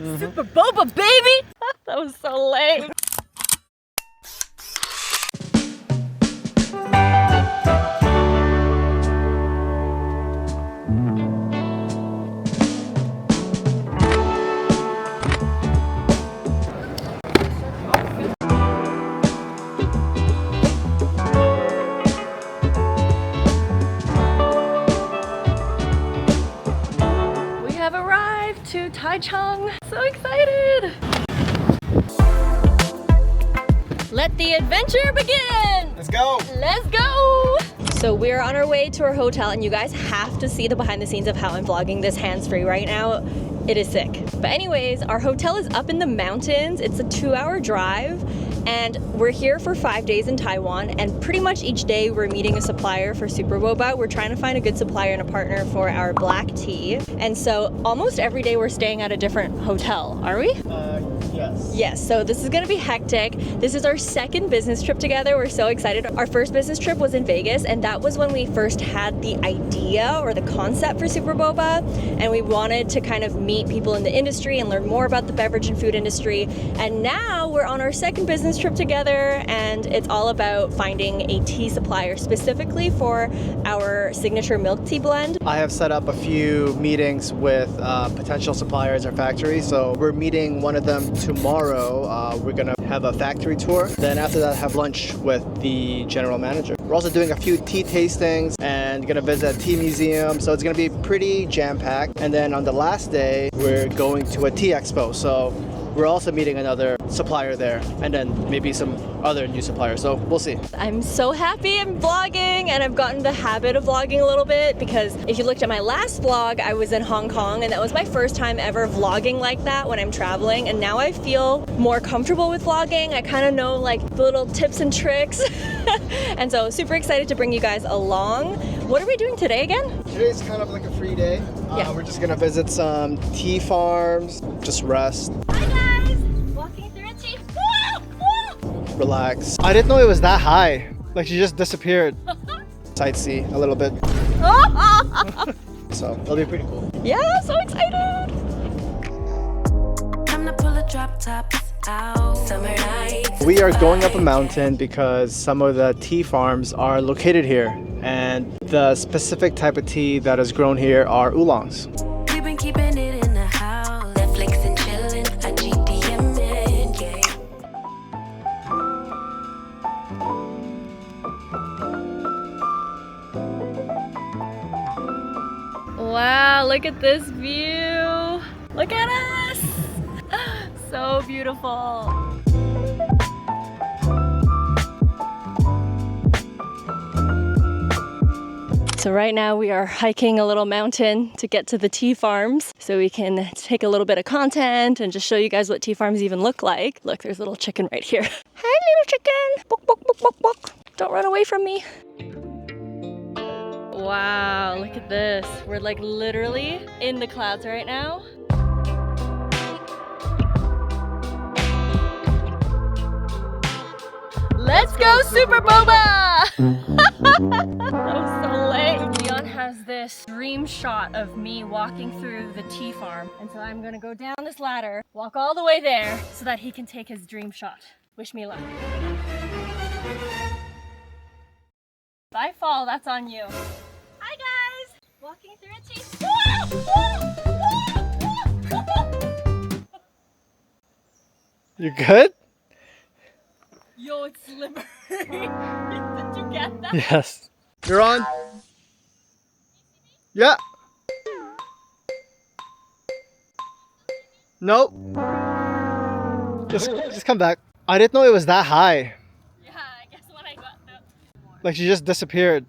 Superboba, baby! That was so lame. We have arrived to Taichung. So excited! Let the adventure begin! Let's go! Let's go! So we're on our way to our hotel, and you guys have to see the behind the scenes of how I'm vlogging this hands-free right now. It is sick. But anyways, our hotel is up in the mountains. It's a 2-hour drive, and we're here for 5 days in Taiwan, and pretty much each day we're meeting a supplier for Superboba. We're trying to find a good supplier and a partner for our black tea. And so almost every day we're staying at a different hotel, are we? Yes. Yes, so this is gonna be hectic. This is our second business trip together. We're so excited. Our first business trip was in Vegas, and that was when we first had the idea or the concept for Superboba, and we wanted to kind of meet people in the industry and learn more about the beverage and food industry. And now we're on our second business trip together, and it's all about finding a tea supplier specifically for our signature milk tea blend. I have set up a few meetings with potential suppliers or factories. So we're meeting one of them tomorrow. We're gonna have a factory tour. Then after that, have lunch with the general manager. We're also doing a few tea tastings and gonna visit a tea museum. So it's gonna be pretty jam-packed. And then on the last day, we're going to a tea expo. So we're also meeting another supplier there, and then maybe some other new suppliers, so we'll see. I'm so happy I'm vlogging, and I've gotten the habit of vlogging a little bit, because if you looked at my last vlog, I was in Hong Kong, and that was my first time ever vlogging like that when I'm traveling, and now I feel more comfortable with vlogging. I kind of know like the little tips and tricks. And so super excited to bring you guys along. What are we doing today again? Today's kind of like a free day. Yeah. We're just gonna visit some tea farms, just rest. Hi guys! Walking through a tea. Relax. I didn't know it was that high. Like she just disappeared. Sightsee a little bit. So it'll be pretty cool. Yeah, so excited! Time to pull a drop top out. Summer nights. We are going up a mountain because some of the tea farms are located here, and the specific type of tea that is grown here are oolongs. We've been keeping it in the house. Netflix and chilling. I GDM it, yeah. Wow, look at this view! Look at us! So beautiful! So right now we are hiking a little mountain to get to the tea farms so we can take a little bit of content and just show you guys what tea farms even look like. Look, there's a little chicken right here. Hi, little chicken! Bok, bok, bok, bok, bok. Don't run away from me. Wow, look at this. We're like literally in the clouds right now. Let's go Superboba! That was so lame. Leon has this dream shot of me walking through the tea farm. And so I'm gonna go down this ladder, walk all the way there so that he can take his dream shot. Wish me luck. If I fall, that's on you. Hi guys! Walking through a tea. You good? Yo, it's slippery. Did you get that? Yes. You're on? Yeah. Nope. Just come back. I didn't know it was that high. Yeah, I guess when I got the... Like she just disappeared.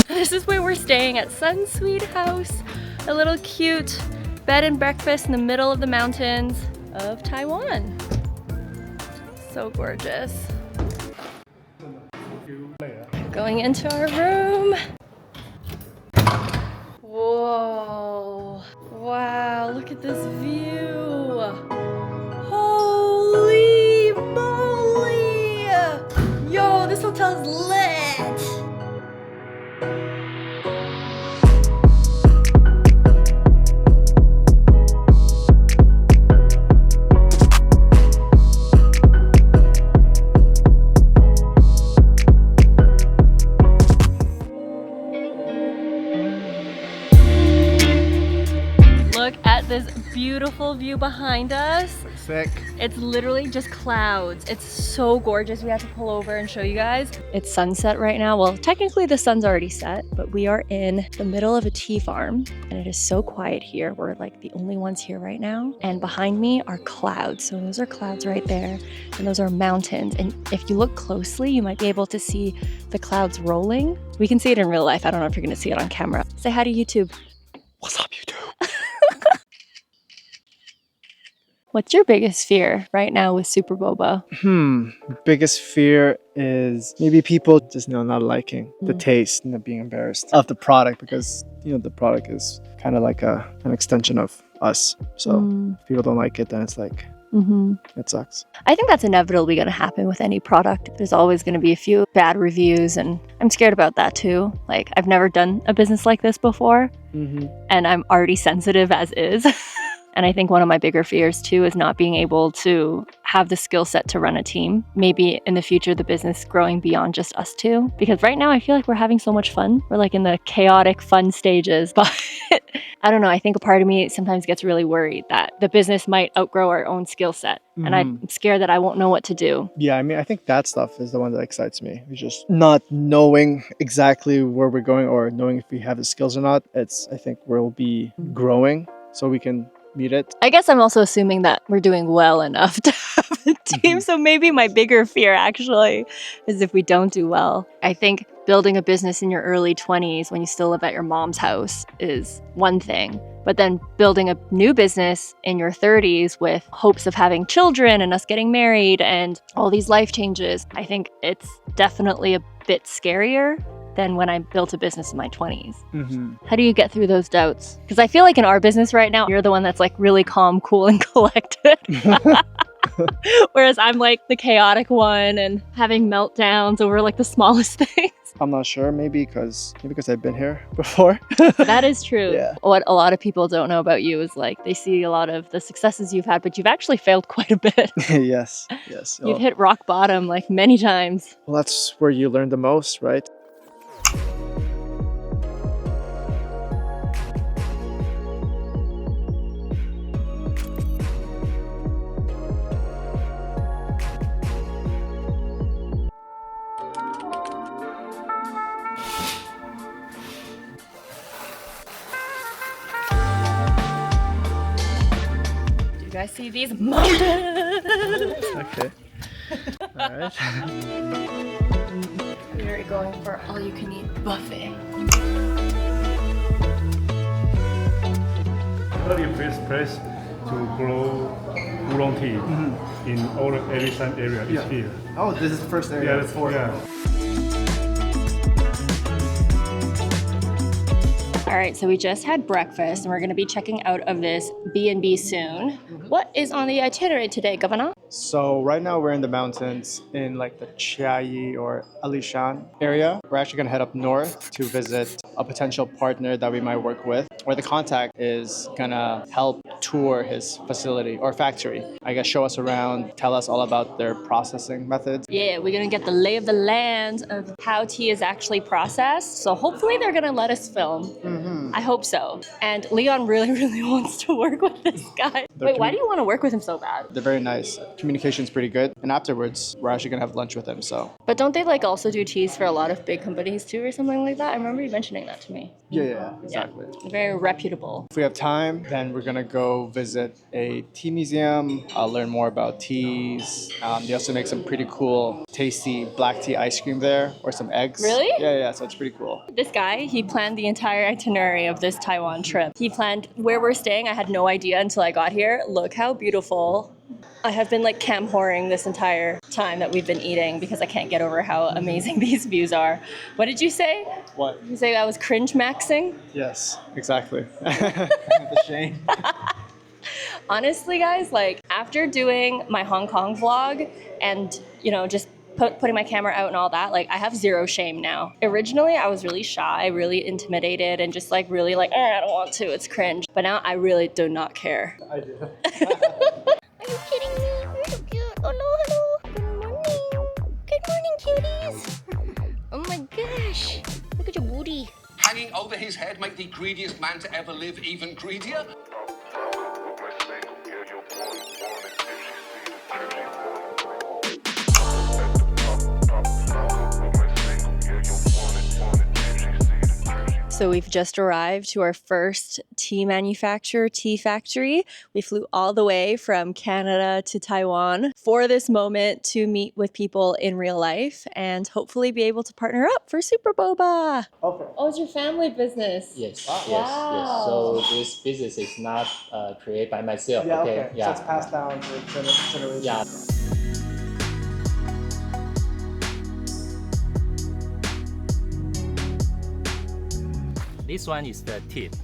This is where we're staying at Sunsweet House, a little cute bed and breakfast in the middle of the mountains of Taiwan. So gorgeous. Going into our room. Whoa. Wow, look at this view. Holy moly! Yo, this this hotel is lit. Look at this beautiful view behind us. Sick. It's literally just clouds. It's so gorgeous. We have to pull over and show you guys. It's sunset right now. Well, technically the sun's already set, but we are in the middle of a tea farm and it is so quiet here. We're like the only ones here right now. And behind me are clouds. So those are clouds right there and those are mountains. And if you look closely, you might be able to see the clouds rolling. We can see it in real life. I don't know if you're gonna see it on camera. Say hi to YouTube. What's up, YouTube? What's your biggest fear right now with Superboba? Biggest fear is maybe people just not liking the taste and being embarrassed of the product because the product is kind of like an extension of us. So if people don't like it, then it's like it sucks. I think that's inevitably going to happen with any product. There's always going to be a few bad reviews and I'm scared about that too. Like I've never done a business like this before and I'm already sensitive as is. And I think one of my bigger fears too is not being able to have the skill set to run a team. Maybe in the future, the business growing beyond just us two. Because right now I feel like we're having so much fun. We're like in the chaotic fun stages, but I don't know. I think a part of me sometimes gets really worried that the business might outgrow our own skill set. And I'm scared that I won't know what to do. Yeah, I mean, I think that stuff is the one that excites me. It's just not knowing exactly where we're going or knowing if we have the skills or not. I think we'll be growing so we can meet it. I guess I'm also assuming that we're doing well enough to have a team. So maybe my bigger fear actually is if we don't do well. I think building a business in your early 20s when you still live at your mom's house is one thing. But then building a new business in your 30s with hopes of having children and us getting married and all these life changes, I think it's definitely a bit scarier than when I built a business in my 20s. How do you get through those doubts? Because I feel like in our business right now, you're the one that's like really calm, cool, and collected. Whereas I'm like the chaotic one and having meltdowns over like the smallest things. I'm not sure, maybe because I've been here before. That is true. Yeah. What a lot of people don't know about you is like they see a lot of the successes you've had, but you've actually failed quite a bit. Yes. You've hit rock bottom like many times. Well, that's where you learn the most, right? You guys see these mountains? Okay. All right. We are going for all-you-can-eat buffet. Very best place to grow oolong tea in all the Edison area is here. Oh, this is the first area. Yeah, that's for All right, so we just had breakfast and we're gonna be checking out of this B&B soon. What is on the itinerary today, Governor? So right now we're in the mountains in like the Chiayi or Alishan area. We're actually gonna head up north to visit a potential partner that we might work with, where the contact is gonna help tour his facility or factory. I guess show us around, tell us all about their processing methods. Yeah, we're gonna get the lay of the land of how tea is actually processed. So hopefully they're gonna let us film. I hope so. And Leon really, really wants to work with this guy. Wait, why do you want to work with him so bad? They're very nice. Communication's pretty good. And afterwards, we're actually gonna have lunch with him, so. But don't they like also do teas for a lot of big companies too or something like that? I remember you mentioning that to me. Yeah, exactly. Very reputable. If we have time, then we're gonna go visit a tea museum, learn more about teas. They also make some pretty cool, tasty black tea ice cream there, or some eggs. Really? Yeah, so it's pretty cool. This guy, he planned the entire itinerary of this Taiwan trip. He planned where we're staying. I had no idea until I got here. Look how beautiful. I have been like cam whoring this entire time that we've been eating because I can't get over how amazing these views are. What did you say? What? You say I was cringe maxing? Yes, exactly. The shame. Honestly, guys, like after doing my Hong Kong vlog and, you know, just putting my camera out and all that, like I have zero shame now. Originally, I was really shy, really intimidated, and just like really like, I don't want to, it's cringe. But now I really do not care. I do. Are you kidding me? You're so cute. Oh no, hello. Good morning. Good morning, cuties. Oh my gosh. Look at your booty. Hanging over his head make the greediest man to ever live even greedier? So we've just arrived to our first tea manufacturer, tea factory. We flew all the way from Canada to Taiwan for this moment to meet with people in real life and hopefully be able to partner up for Superboba. Okay. Oh, it's your family business. Yes, Wow. yes. So this business is not created by myself. Yeah, okay. okay. So it's passed down to generations. Yeah. This one is the tip,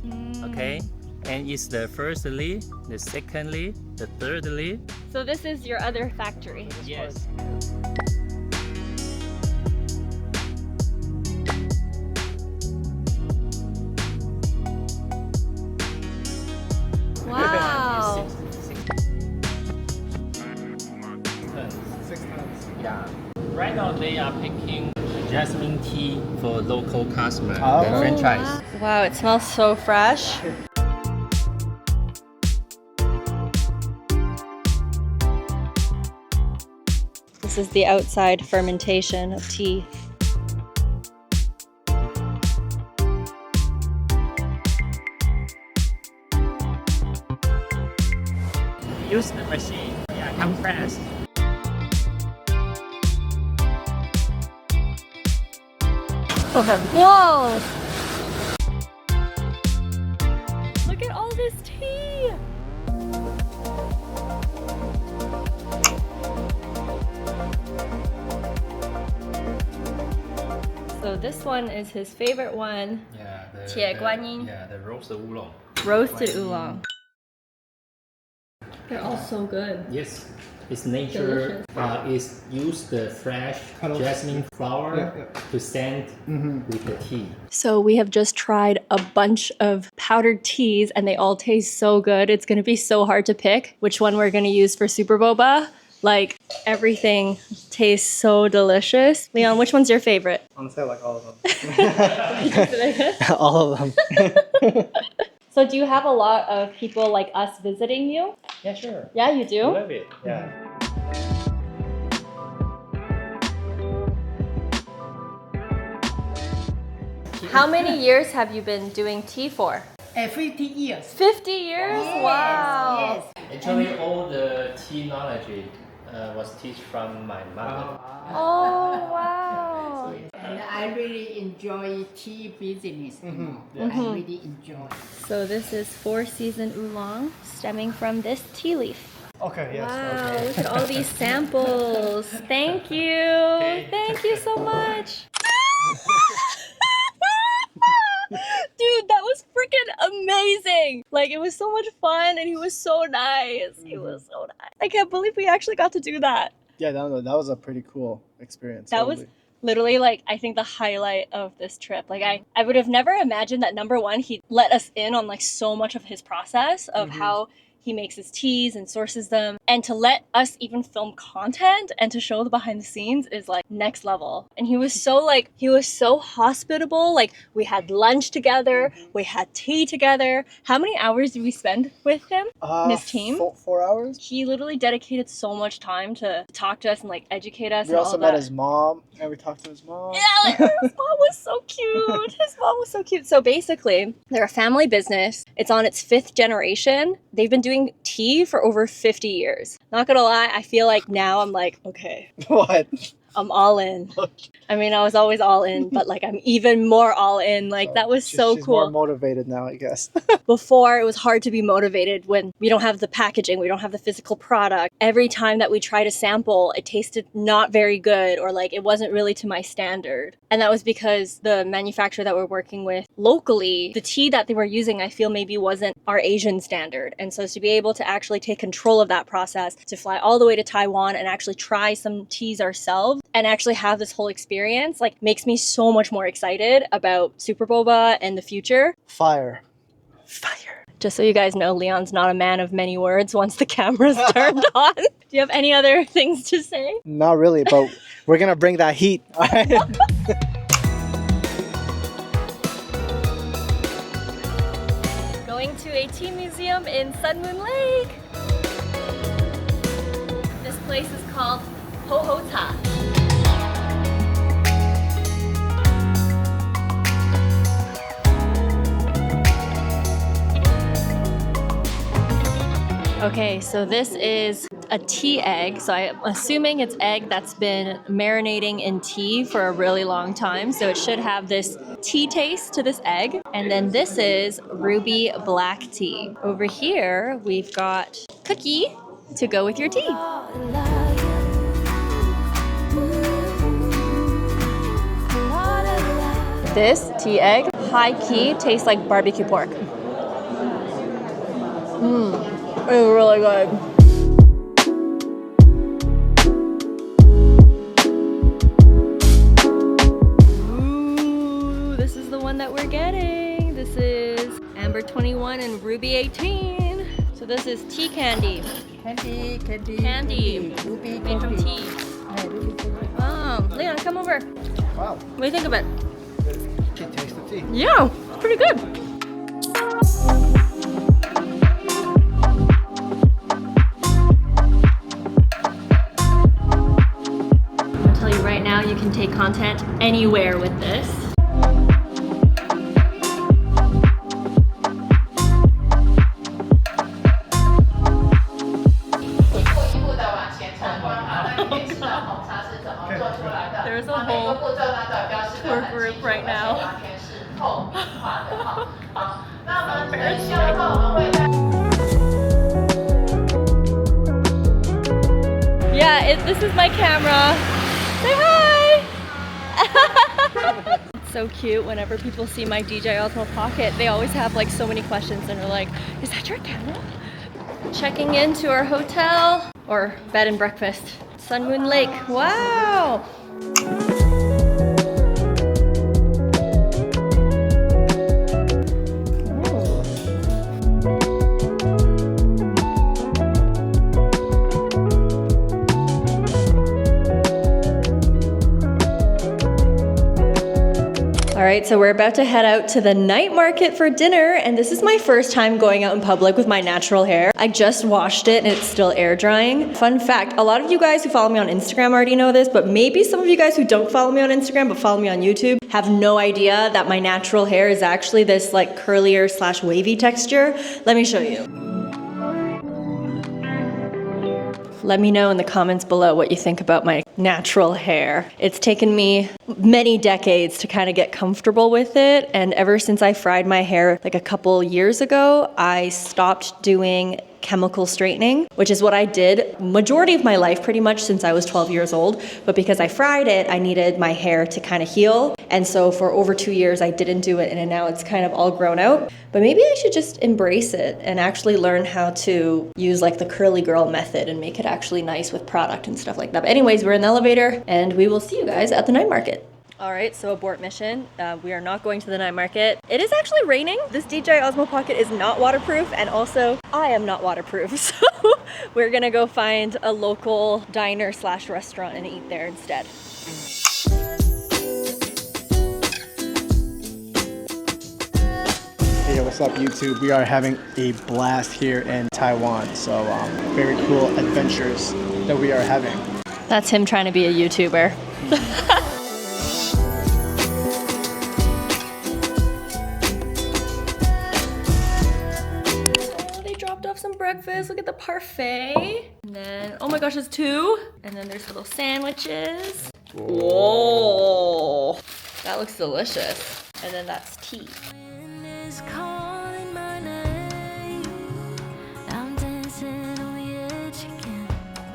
okay? And it's the first lead, the second lead, the third lead. So this is your other factory. Yes. Wow. 6 times. Yeah. Right now they are picking jasmine tea for local customer, Oh. the franchise. Wow, it smells so fresh. This is the outside fermentation of tea. Use the machine, compress. Whoa! Look at all this tea! So this one is his favorite one, Yeah, the roasted oolong. roasted oolong. They're all so good. Yes, it's nature. It's use the fresh jasmine flower to scent with the tea. So we have just tried a bunch of powdered teas and they all taste so good. It's gonna be so hard to pick which one we're gonna use for Superboba. Like everything tastes so delicious. Leon, which one's your favorite? Honestly, I like all of them. All of them. So do you have a lot of people like us visiting you? Yeah, sure. Yeah, you do? Love it. Yeah. How many years have you been doing tea for? 50 years. 50 years? Wow. Yes. Actually, all the tea knowledge was teach from my mother. Oh, wow. And I really enjoy tea business. I really enjoy. So this is 4-season oolong stemming from this tea leaf. Okay, yes. Wow, Okay. look at all these samples. Thank you. Thank you so much. Dude, that was freaking amazing. Like, it was so much fun and he was so nice. He was so nice. I can't believe we actually got to do that. Yeah, that was a pretty cool experience. That was literally like, I think the highlight of this trip. Like I would have never imagined that, number one, he let us in on like so much of his process of how he makes his teas and sources them, and to let us even film content and to show the behind the scenes is like next level. And he was so hospitable. Like, we had lunch together, we had tea together. How many hours did we spend with him and his team? 4 hours. He literally dedicated so much time to talk to us and like educate us. We and also all met that. his mom, and we talked to his mom. Yeah, like his mom was so cute. His mom was so cute. So basically, they're a family business. It's on its 5th generation. They've been doing tea for over 50 years. Not gonna lie, I feel like now I'm like, okay, What? I'm all in. I mean, I was always all in, but like I'm even more all in. Like that was so She's cool. more motivated now, I guess. Before, it was hard to be motivated when we don't have the packaging, we don't have the physical product. Every time that we tried a sample, it tasted not very good, or like it wasn't really to my standard. And that was because the manufacturer that we're working with locally, the tea that they were using, I feel maybe wasn't our Asian standard. And so to be able to actually take control of that process, to fly all the way to Taiwan and actually try some teas ourselves, and actually have this whole experience like makes me so much more excited about Superboba and the future. Fire. Fire. Just so you guys know, Leon's not a man of many words once the camera's turned on. Do you have any other things to say? Not really, but we're gonna bring that heat. All right? Going to a tea museum in Sun Moon Lake. This place is called Ho Ho Ta. Okay, so this is a tea egg. So I'm assuming it's egg that's been marinating in tea for a really long time. So it should have this tea taste to this egg. And then this is ruby black tea. Over here, we've got cookie to go with your tea. This tea egg, high key, tastes like barbecue pork. It's really good. Ooh, this is the one that we're getting. This is Amber 21 and Ruby 18. So this is tea candy. Candy. Ruby Made from tea. Oh, Leon, come over. Wow. What do you think of it? Can taste the tea. Yeah, pretty good. Right now you can take content anywhere with this. There's a whole tour group right now. Yeah, this is my camera. Say hi! It's so cute whenever people see my DJI Osmo Pocket. They always have like so many questions and are like, is that your camera? Checking into our hotel or bed and breakfast. Sun Moon Lake, wow! All right, so we're about to head out to the night market for dinner, and this is my first time going out in public with my natural hair. I just washed it and it's still air drying. Fun fact, a lot of you guys who follow me on Instagram already know this, but maybe some of you guys who don't follow me on Instagram but follow me on YouTube have no idea that my natural hair is actually this like curlier / wavy texture. Let me show you. Let me know in the comments below what you think about my natural hair. It's taken me many decades to kind of get comfortable with it, and ever since I fried my hair like a couple years ago, I stopped doing chemical straightening, which is what I did majority of my life pretty much since I was 12 years old. But because I fried it, I needed my hair to kind of heal. And so for over 2 years, I didn't do it, and now it's kind of all grown out. But maybe I should just embrace it and actually learn how to use like the curly girl method and make it actually nice with product and stuff like that. But anyways, we're in the elevator and we will see you guys at the night market. All right, so abort mission. We are not going to the night market. It is actually raining. This DJI Osmo Pocket is not waterproof, and also I am not waterproof. So we're gonna go find a local diner / restaurant and eat there instead. Hey, what's up YouTube? We are having a blast here in Taiwan. So very cool adventures that we are having. That's him trying to be a YouTuber. Some breakfast. Look at the parfait. And then, oh my gosh, there's 2. And then there's little sandwiches. Whoa, that looks delicious. And then that's tea.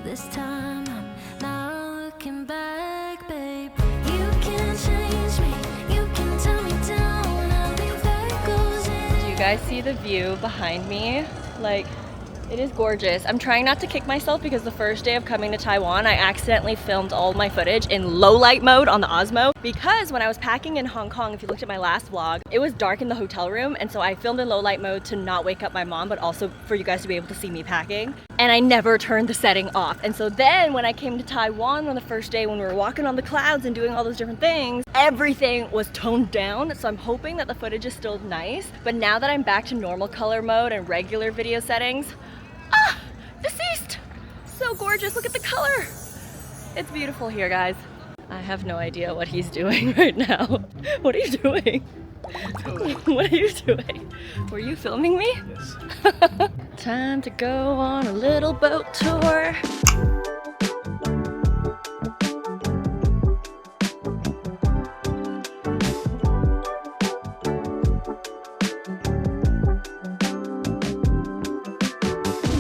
This time I'm not looking back, babe. You can change me, you can tell me down. I'll leave that goes in. Do you guys see the view behind me? Like, It is gorgeous. I'm trying not to kick myself because the first day of coming to Taiwan, I accidentally filmed all my footage in low light mode on the Osmo because when I was packing in Hong Kong, if you looked at my last vlog, it was dark in the hotel room, and so I filmed in low light mode to not wake up my mom, but also for you guys to be able to see me packing. And I never turned the setting off. And so then when I came to Taiwan on the first day, when we were walking on the clouds and doing all those different things, everything was toned down. So I'm hoping that the footage is still nice. But now that I'm back to normal color mode and regular video settings, deceased! So gorgeous, look at the color! It's beautiful here, guys. I have no idea what he's doing right now. What are you doing? What are you doing? Were you filming me? Yes. Time to go on a little boat tour.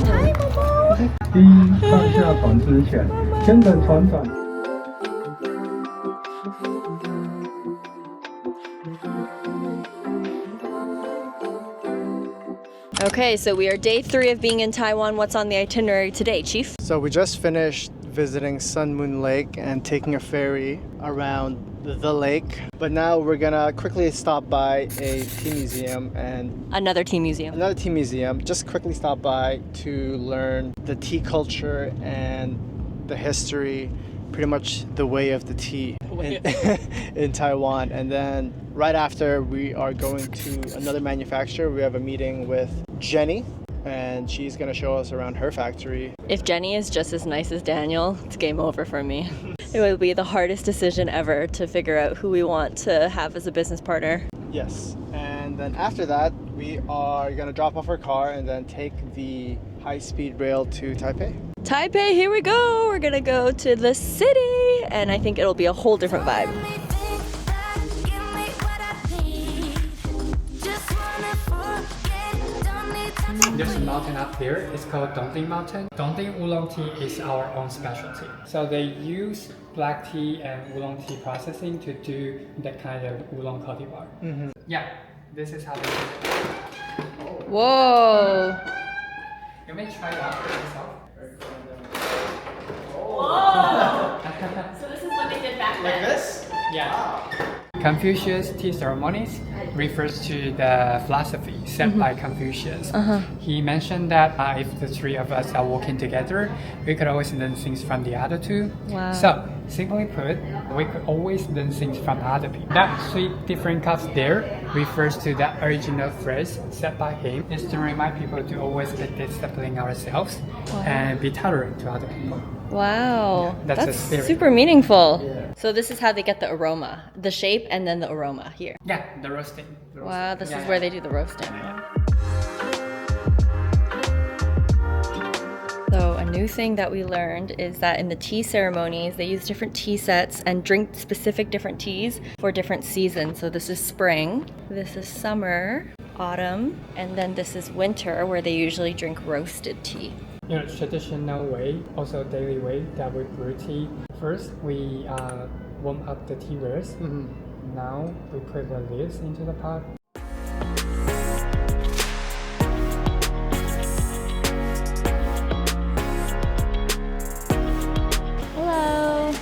Hi, Momo! 第一，上下船之前，先等船长。 Okay, so we are day 3 of being in Taiwan. What's on the itinerary today, Chief? So we just finished visiting Sun Moon Lake and taking a ferry around the lake. But now we're gonna quickly stop by a tea museum and Another tea museum. another tea museum. Just quickly stop by to learn the tea culture and the history, pretty much the way of the tea in Taiwan. And then right after, we are going to another manufacturer. We have a meeting with Jenny, and she's gonna show us around her factory. If Jenny is just as nice as Daniel, it's game over for me. It would be the hardest decision ever to figure out who we want to have as a business partner. Yes, and then after that, we are gonna drop off our car and then take the high-speed rail to Taipei. Taipei, here we go! We're gonna go to the city, and I think it'll be a whole different vibe. There's a mountain up here, it's called Dongting Mountain. Dongting oolong tea is our own specialty. So they use black tea and oolong tea processing to do that kind of oolong cultivar. Yeah, this is how they do it. Whoa! You may try it out for yourself. So this is what they did back then? This? Yeah. Confucius tea ceremonies refers to the philosophy set by Confucius. He mentioned that if the three of us are working together, we could always learn things from the other two. Wow. So, simply put, we could always learn things from other people. That 3 different cups there refers to that original phrase set by him. Is to remind people to always be disciplined ourselves and be tolerant to other people. Wow, Yeah, that's the spirit. super meaningful. So this is how they get the aroma, the shape, and then the aroma here. Yeah, the roasting. Wow, this Yeah, is where yeah. they do the roasting. So a new thing that we learned is that in the tea ceremonies, they use different tea sets and drink specific different teas for different seasons. So this is spring, this is summer, autumn, and then this is winter, where they usually drink roasted tea. Traditional way, also daily way that we brew tea. First, we warm up the tea roots. Now we put the leaves into the pot. Hello.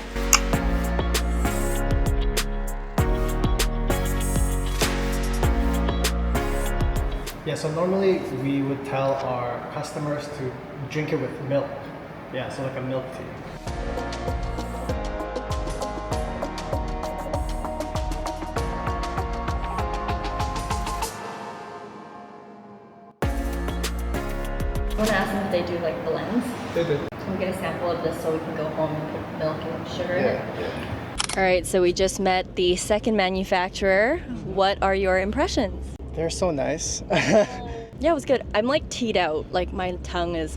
Yeah, so normally we would tell our customers to drink it with milk. Yeah, so like a milk tea. I want to ask them if they do like blends. They do. Can we get a sample of this so we can go home and put milk and sugar in it? All right, so we just met the second manufacturer. What are your impressions? They're so nice. Yeah, it was good. I'm like teed out, like my tongue is...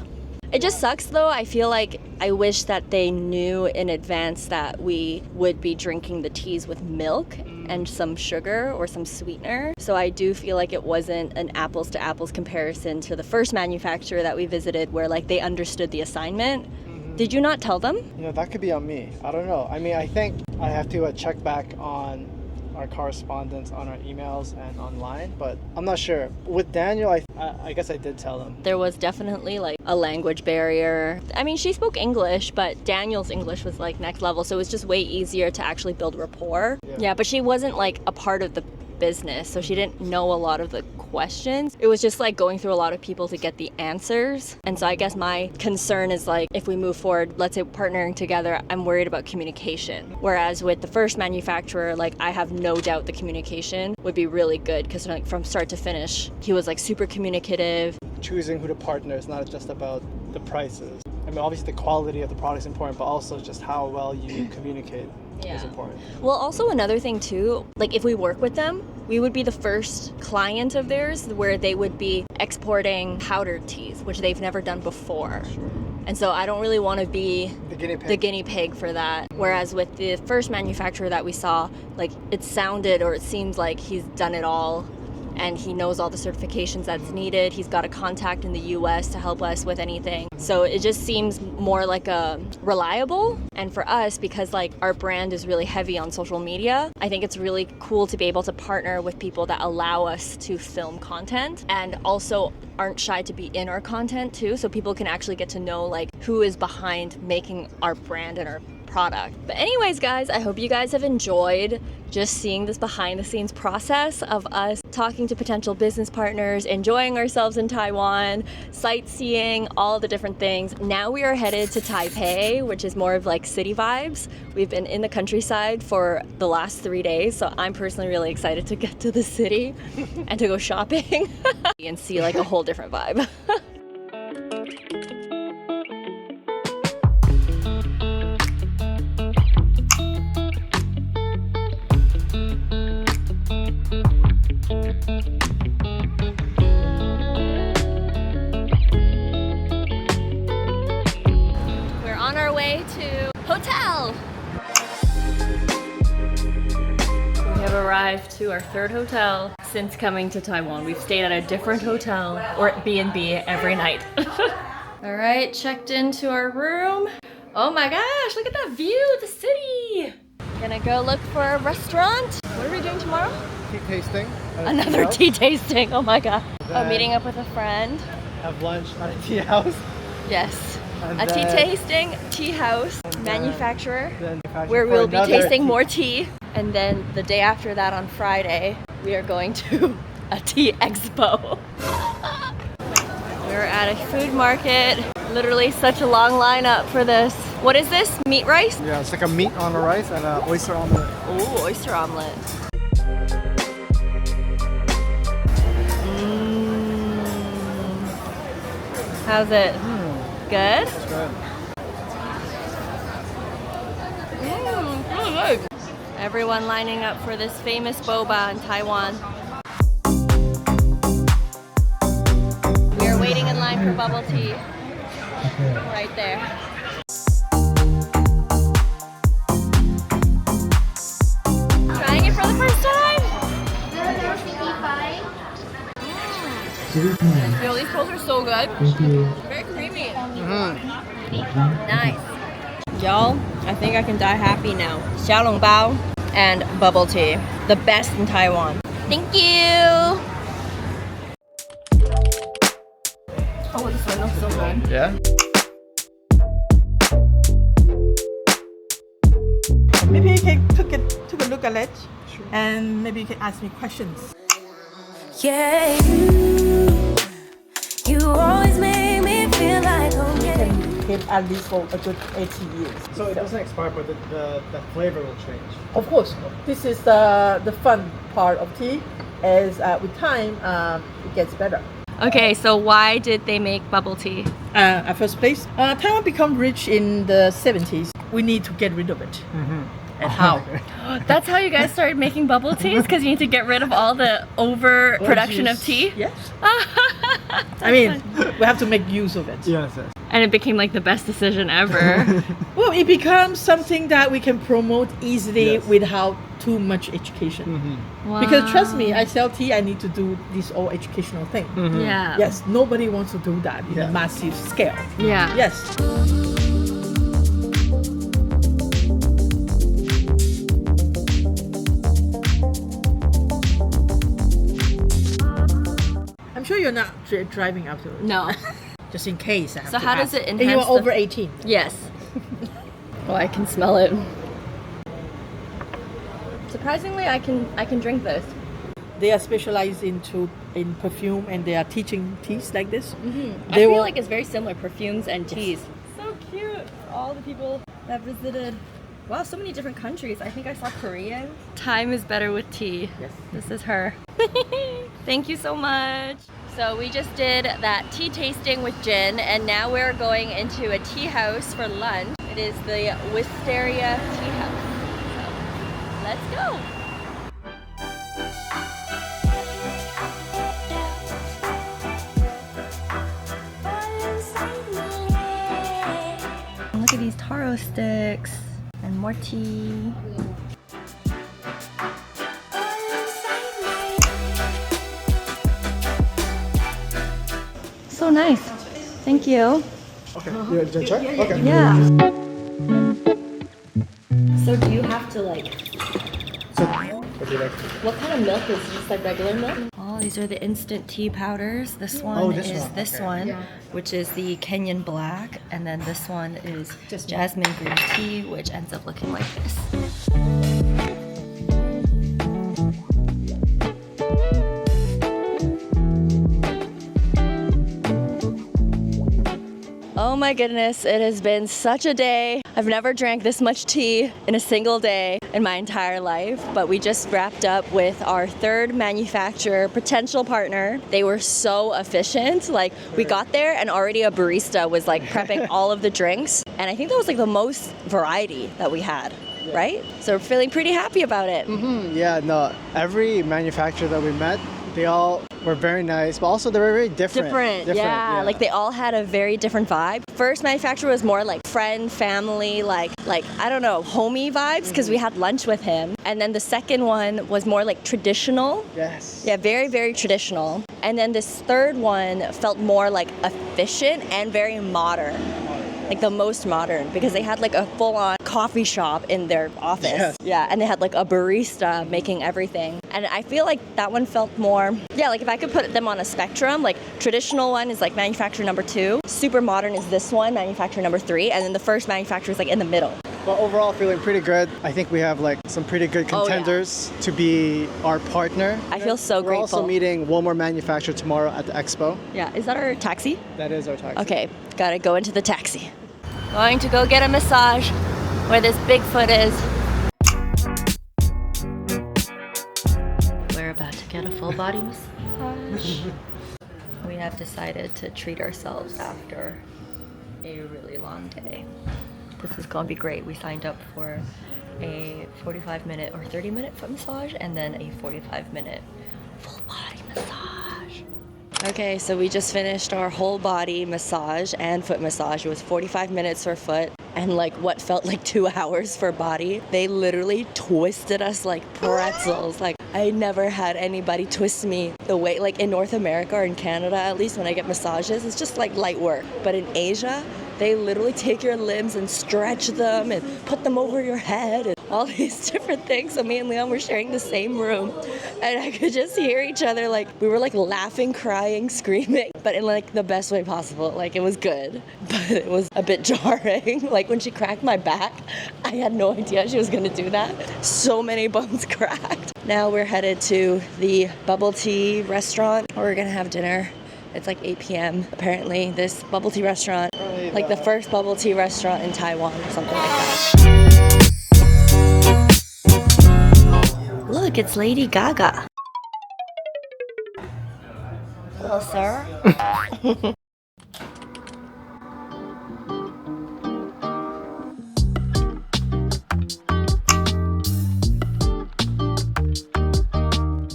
It just sucks though. I feel like I wish that they knew in advance that we would be drinking the teas with milk and some sugar or some sweetener. So I do feel like it wasn't an apples to apples comparison to the first manufacturer that we visited where like they understood the assignment. Did you not tell them? You know, that could be on me. I don't know. I mean, I think I have to check back on our correspondence on our emails and online, but I'm not sure. With Daniel, I guess I did tell him. There was definitely like a language barrier. I mean, she spoke English, but Daniel's English was like next level, so it was just way easier to actually build rapport. Yeah, but she wasn't like a part of the business, so she didn't know a lot of the questions. It was just like going through a lot of people to get the answers. And so I guess my concern is like, if we move forward, let's say partnering together, I'm worried about communication. Whereas with the first manufacturer, like I have no doubt the communication would be really good, because like from start to finish, he was like super communicative. Choosing who to partner is not just about the prices. I mean, obviously the quality of the product is important, but also just how well you communicate is important. Well, also another thing too, like if we work with them, we would be the first client of theirs where they would be exporting powdered teas, which they've never done before. Sure. And so I don't really want to be the guinea pig for that. Whereas with the first manufacturer that we saw, like it sounded or it seems like he's done it all, and he knows all the certifications that's needed. He's got a contact in the US to help us with anything. So it just seems more like a reliable. And for us, because like our brand is really heavy on social media, I think it's really cool to be able to partner with people that allow us to film content and also aren't shy to be in our content too, so people can actually get to know like who is behind making our brand and our product. But anyways, guys, I hope you guys have enjoyed just seeing this behind the scenes process of us talking to potential business partners, enjoying ourselves in Taiwan, sightseeing, all the different things. Now we are headed to Taipei, which is more of like city vibes. We've been in the countryside for the last 3 days, so I'm personally really excited to get to the city and to go shopping and see like a whole different vibe. Hotel! We have arrived to our third hotel since coming to Taiwan. We've stayed at a different hotel or B&B every night. All right, checked into our room. Oh my gosh, look at that view of the city! Gonna go look for a restaurant. What are we doing tomorrow? Tea tasting. Another tea tasting, oh my god. Oh, meeting up with a friend. Have lunch at a tea house. Yes. A tea tasting, tea house, manufacturer, where we'll be tasting more tea. And then the day after that on Friday, we are going to a tea expo. We're at a food market. Literally such a long lineup for this. What is this? Meat rice? Yeah, it's like a meat on the rice and an oyster omelet. Oh, oyster omelet. How's it? Good? It's good. Really good. Everyone lining up for this famous boba in Taiwan. We are waiting in line for bubble tea. Right there. Trying it for the first time? Yo, these pearls are so good. Very creamy. Nice. Y'all, I think I can die happy now. Xiaolongbao and bubble tea. The best in Taiwan. Thank you. Oh, this one looks so good. Yeah? Maybe you can take a look at it, and maybe you can ask me questions. Yeah, you always make me feel like home. You can keep at least for a good 80 years. So it doesn't expire, but the flavor will change. Of course, this is the fun part of tea. As with time, it gets better. Okay, so why did they make bubble tea? At first place, Taiwan became rich in the 70s. We need to get rid of it. And how? That's how you guys started making bubble teas? Because you need to get rid of all the overproduction of tea? Yes. I mean, we have to make use of it. Yes, yes. And it became like the best decision ever. Well, it becomes something that we can promote easily without too much education. Wow. Because trust me, I sell tea, I need to do this all educational thing. Yeah. Yes, nobody wants to do that in a massive scale. Yeah. Yes. you're not driving afterwards. No. Just in case. I have So to how ask. does it And you enhance are over 18. Yes. Oh, I can smell it. Surprisingly, I can drink this. They are specialized in perfume, and they are teaching teas like this. I feel like it's very similar, perfumes and teas. So cute. All the people that visited. Wow, so many different countries. I think I saw Korean. Time is better with tea. Yes. This is her. Thank you so much. So we just did that tea tasting with Jin, and now we're going into a tea house for lunch. It is the Wisteria Tea House. So let's go. Look at these taro sticks and more tea. So nice. Thank you. Okay. You want to check? Okay. Yeah. So do you have to like... What kind of milk is it? Just like regular milk? Oh, these are the instant tea powders. This one this one, which is the Kenyan black, and then this one is jasmine green tea, which ends up looking like this. Oh my goodness, it has been such a day. I've never drank this much tea in a single day in my entire life, but we just wrapped up with our third manufacturer potential partner. They were so efficient. Like, we got there and already a barista was like prepping all of the drinks, and I think that was like the most variety that we had. Right? So we're feeling pretty happy about it. Yeah, no, every manufacturer that we met, they all were very nice, but also they were very different. Yeah, like they all had a very different vibe. First manufacturer was more like friend, family, like I don't know, homey vibes, because we had lunch with him. And then the second one was more like traditional. Yes. Yeah, very, very traditional. And then this third one felt more like efficient and very modern. Like the most modern, because they had like a full-on coffee shop in their office. Yes. Yeah, and they had like a barista making everything. And I feel like that one felt more, yeah, like if I could put them on a spectrum, like traditional one is like manufacturer number 2, super modern is this one, manufacturer number 3, and then the first manufacturer is like in the middle. But overall, feeling pretty good. I think we have like some pretty good contenders to be our partner. I feel so We're grateful. also meeting one more manufacturer tomorrow at the expo. Yeah, is that our taxi? That is our taxi. Okay, gotta go into the taxi. Going to go get a massage where this Bigfoot is. We're about to get a full body massage. We have decided to treat ourselves after a really long day. This is gonna be great. We signed up for a 45-minute or 30-minute foot massage and then a 45-minute full body massage. Okay, so we just finished our whole body massage and foot massage. It was 45 minutes for foot and like what felt like 2 hours for body. They literally twisted us like pretzels. Like, I never had anybody twist me the way, like in North America or in Canada, at least when I get massages, it's just like light work. But in Asia, they literally take your limbs and stretch them and put them over your head and all these different things. So me and Leon were sharing the same room and I could just hear each other, like we were like laughing, crying, screaming, but in like the best way possible. Like, it was good, but it was a bit jarring. Like when she cracked my back, I had no idea she was gonna do that. So many bones cracked. Now we're headed to the bubble tea restaurant where we're gonna have dinner. It's like 8 p.m. Apparently this bubble tea restaurant, like the first bubble tea restaurant in Taiwan or something like that. Look, it's Lady Gaga. Hello, sir.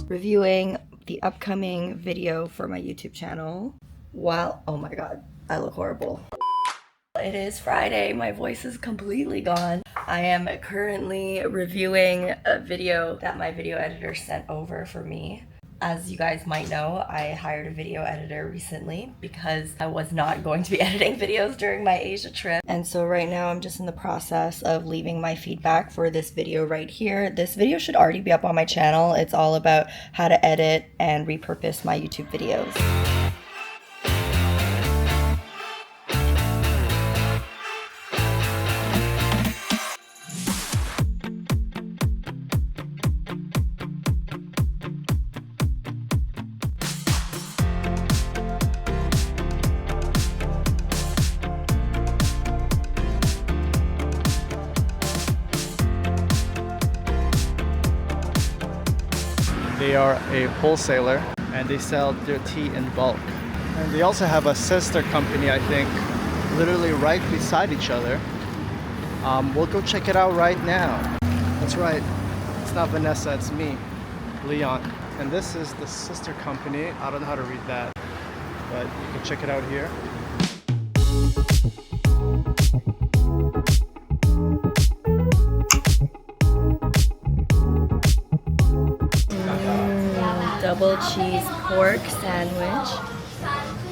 Reviewing the upcoming video for my YouTube channel. Wow, oh my god, I look horrible. It is Friday, my voice is completely gone. I am currently reviewing a video that my video editor sent over for me. As you guys might know, I hired a video editor recently because I was not going to be editing videos during my Asia trip. And so right now I'm just in the process of leaving my feedback for this video right here. This video should already be up on my channel. It's all about how to edit and repurpose my YouTube videos. They are a wholesaler and they sell their tea in bulk. And they also have a sister company, I think, literally right beside each other. We'll go check it out right now. That's right, it's not Vanessa, it's me, Leon. And this is the sister company. I don't know how to read that, but you can check it out here. Double cheese pork sandwich,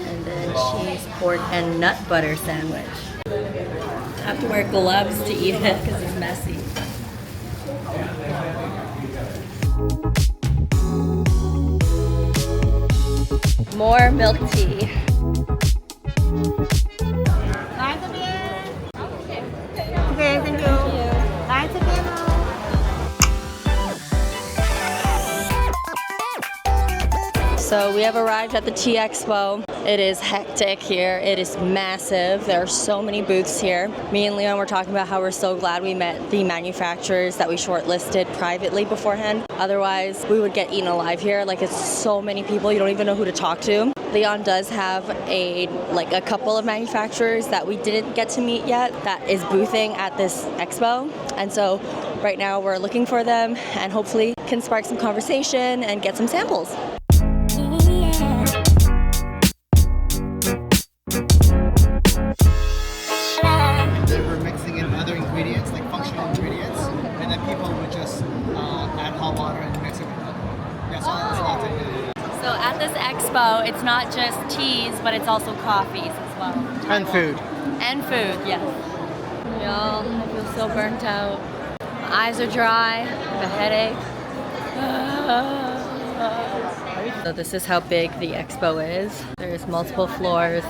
and then cheese, pork, and nut butter sandwich. I have to wear gloves to eat it because it's messy. More milk tea. Okay, thank you. So we have arrived at the Tea Expo. It is hectic here. It is massive. There are so many booths here. Me and Leon were talking about how we're so glad we met the manufacturers that we shortlisted privately beforehand. Otherwise, we would get eaten alive here. Like, it's so many people, you don't even know who to talk to. Leon does have a couple of manufacturers that we didn't get to meet yet that is boothing at this expo. And so right now we're looking for them and hopefully can spark some conversation and get some samples. We're mixing in other ingredients, like functional ingredients, and then people would just add hot water and mix it with milk. Yeah, so that's lots of it. So at this expo, it's not just teas, but it's also coffees as well. And food. And food, yes. Y'all, I feel so burnt out. My eyes are dry, I have a headache. So this is how big the expo is. There's multiple floors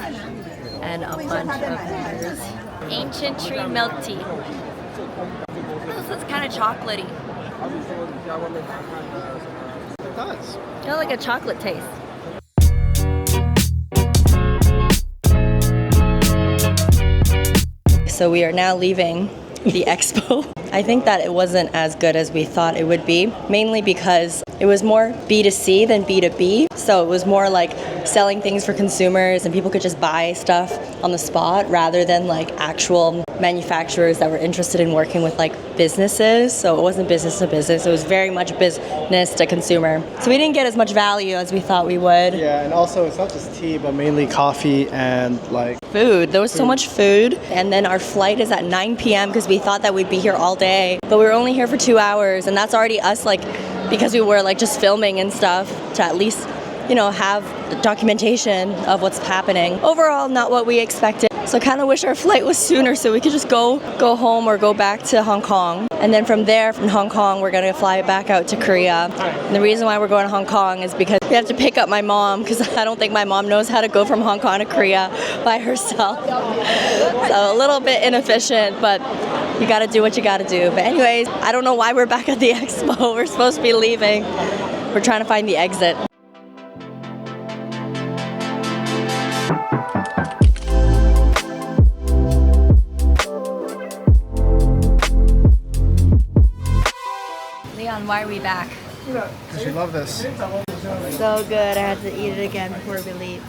and a bunch of vendors. Ancient tree milk tea. This is kind of chocolatey. It does. Kind of like a chocolate taste. So we are now leaving the expo. I think that it wasn't as good as we thought it would be, mainly because it was more B2C than B2B. So it was more like selling things for consumers and people could just buy stuff on the spot rather than like actual manufacturers that were interested in working with like businesses. So it wasn't business to business, it was very much business to consumer. So we didn't get as much value as we thought we would. Yeah, and also it's not just tea, but mainly coffee and like food. There was so much food. And then our flight is at 9 p.m. because we thought that we'd be here all day. But we were only here for 2 hours, and that's already us like, because we were like just filming and stuff to at least, you know, have documentation of what's happening. Overall, not what we expected. So I kind of wish our flight was sooner so we could just go home or go back to Hong Kong. And then from there, from Hong Kong, we're going to fly back out to Korea. And the reason why we're going to Hong Kong is because we have to pick up my mom because I don't think my mom knows how to go from Hong Kong to Korea by herself. So a little bit inefficient, but you got to do what you got to do. But anyways, I don't know why we're back at the expo. We're supposed to be leaving. We're trying to find the exit. Leon, why are we back? because you love this. So good, I had to eat it again before we leave.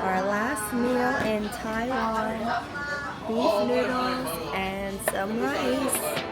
Our last meal in Taiwan, beef noodles and some rice.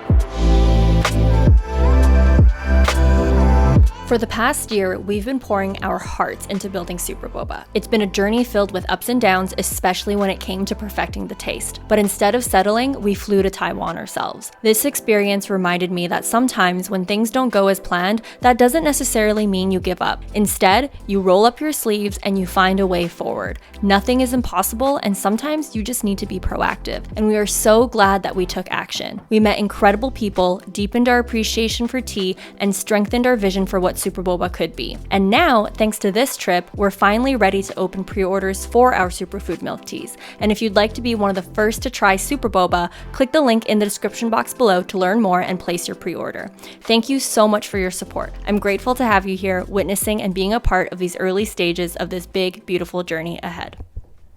For the past year, we've been pouring our hearts into building Superboba. It's been a journey filled with ups and downs, especially when it came to perfecting the taste. But instead of settling, we flew to Taiwan ourselves. This experience reminded me that sometimes when things don't go as planned, that doesn't necessarily mean you give up. Instead, you roll up your sleeves and you find a way forward. Nothing is impossible, and sometimes you just need to be proactive. And we are so glad that we took action. We met incredible people, deepened our appreciation for tea, and strengthened our vision for what Superboba could be. And now, thanks to this trip, we're finally ready to open pre-orders for our superfood milk teas. And if you'd like to be one of the first to try Superboba, click the link in the description box below to learn more and place your pre-order. Thank you so much for your support. I'm grateful to have you here, witnessing and being a part of these early stages of this big, beautiful journey ahead.